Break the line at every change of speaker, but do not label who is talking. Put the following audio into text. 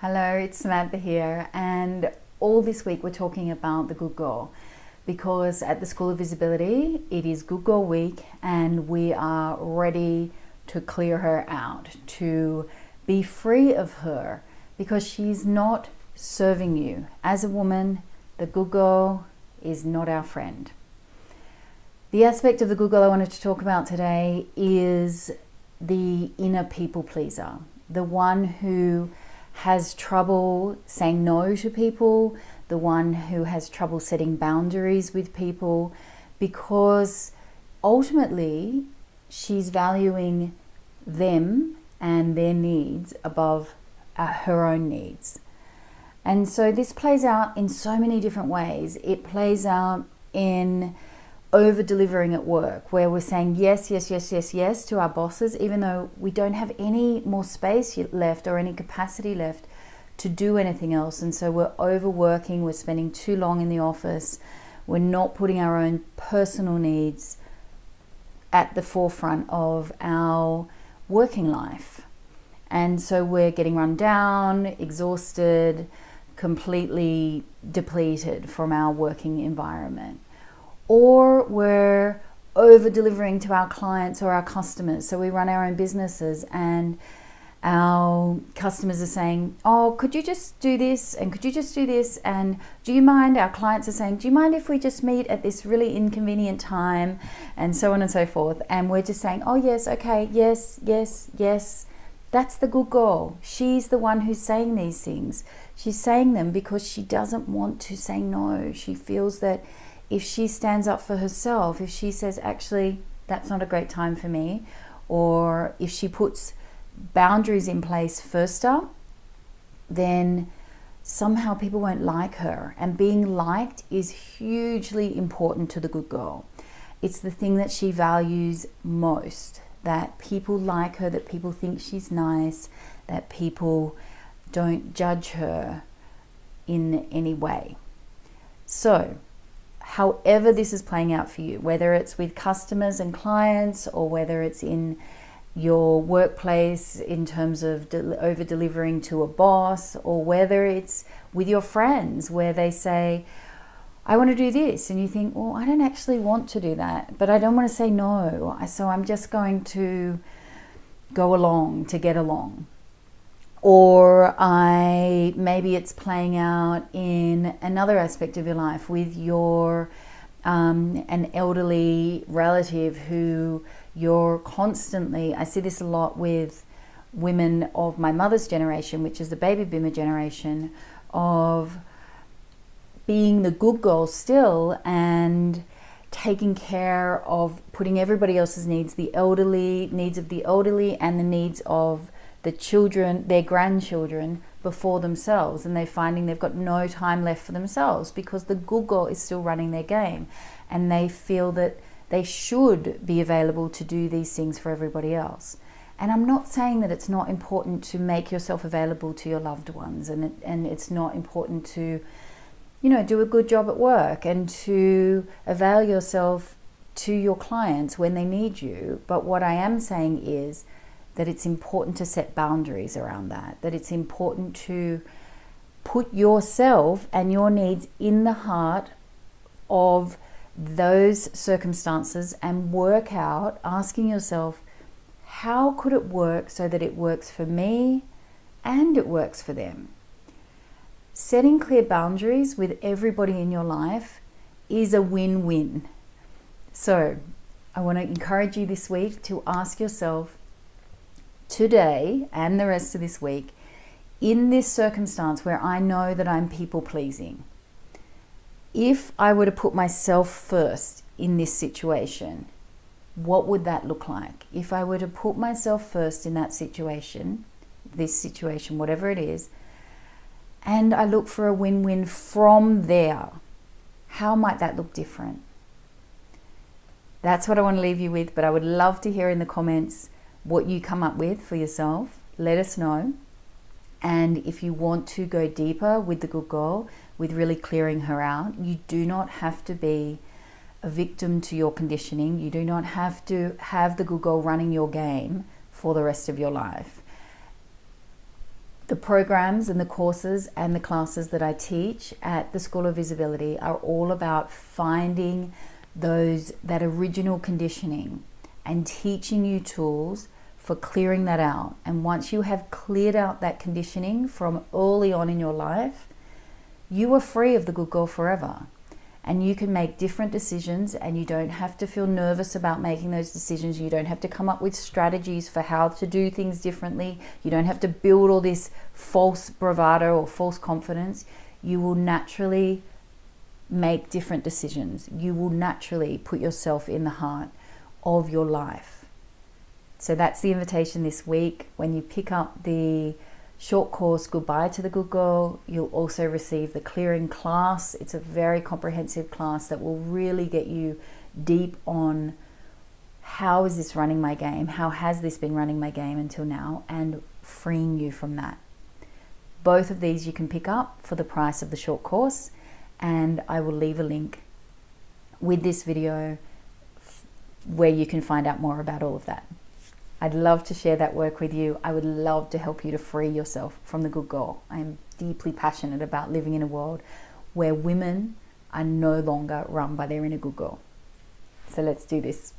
Hello, it's Samantha here, and all this week we're talking about the good girl because at the School of Visibility it is Good Girl Week and we are ready to clear her out, to be free of her because she's not serving you. As a woman, the good girl is not our friend. The aspect of the good girl I wanted to talk about today is the inner people pleaser, the one who has trouble saying no to people, the one who has trouble setting boundaries with people, because ultimately she's valuing them and their needs above her own needs. And so this plays out in so many different ways. It plays out in over-delivering at work, where we're saying yes to our bosses, even though we don't have any more space left or any capacity left to do anything else. And so we're overworking, we're spending too long in the office, we're not putting our own personal needs at the forefront of our working life. And so we're getting run down, exhausted, completely depleted from our working environment. Or we're over-delivering to our clients or our customers. So we run our own businesses and our customers are saying, oh, could you just do this? And could you just do this? And do you mind? Our clients are saying, do you mind if we just meet at this really inconvenient time? And so on and so forth. And we're just saying, oh, yes, okay, yes. That's the good girl. She's the one who's saying these things. She's saying them because she doesn't want to say no. She feels that if she stands up for herself, if she says, actually, that's not a great time for me, or if she puts boundaries in place first up, then somehow people won't like her. And being liked is hugely important to the good girl. It's the thing that she values most, that people like her, that people think she's nice, that people don't judge her in any way. So, however this is playing out for you, whether it's with customers and clients or whether it's in your workplace in terms of over-delivering to a boss, or whether it's with your friends where they say, I want to do this, and you think, well, I don't actually want to do that, but I don't want to say no, so I'm just going to go along to get along. Or maybe it's playing out in another aspect of your life with your an elderly relative who you're constantly, I see this a lot with women of my mother's generation, which is the baby boomer generation, of being the good girl still and taking care of putting everybody else's needs, the elderly, needs of the elderly and the needs of the children, their grandchildren, before themselves, and they're finding they've got no time left for themselves because the good girl is still running their game, and they feel that they should be available to do these things for everybody else. And I'm not saying that it's not important to make yourself available to your loved ones, and it's not important to, do a good job at work and to avail yourself to your clients when they need you. But what I am saying is that it's important to set boundaries around that it's important to put yourself and your needs in the heart of those circumstances and work out, asking yourself, how could it work so that it works for me and it works for them? Setting clear boundaries with everybody in your life is a win-win. So I want to encourage you this week to ask yourself, today and the rest of this week, in this circumstance where I know that I'm people pleasing, if I were to put myself first in this situation, what would that look like? If I were to put myself first in that situation, this situation, whatever it is, and I look for a win-win from there, how might that look different? That's what I want to leave you with, but I would love to hear in the comments what you come up with for yourself. Let us know. And if you want to go deeper with the good girl, with really clearing her out, you do not have to be a victim to your conditioning. You do not have to have the good girl running your game for the rest of your life. The programs and the courses and the classes that I teach at the School of Visibility are all about finding that original conditioning and teaching you tools for clearing that out. And once you have cleared out that conditioning from early on in your life, you are free of the good girl forever. And you can make different decisions, and you don't have to feel nervous about making those decisions. You don't have to come up with strategies for how to do things differently. You don't have to build all this false bravado or false confidence. You will naturally make different decisions. You will naturally put yourself in the heart of your life. So that's the invitation this week. When you pick up the short course, Goodbye to the Good Girl, you'll also receive the clearing class. It's a very comprehensive class that will really get you deep on how is this running my game? How has this been running my game until now? And freeing you from that. Both of these you can pick up for the price of the short course, and I will leave a link with this video where you can find out more about all of that. I'd love to share that work with you. I would love to help you to free yourself from the good girl. I'm deeply passionate about living in a world where women are no longer run by their inner good girl. So let's do this.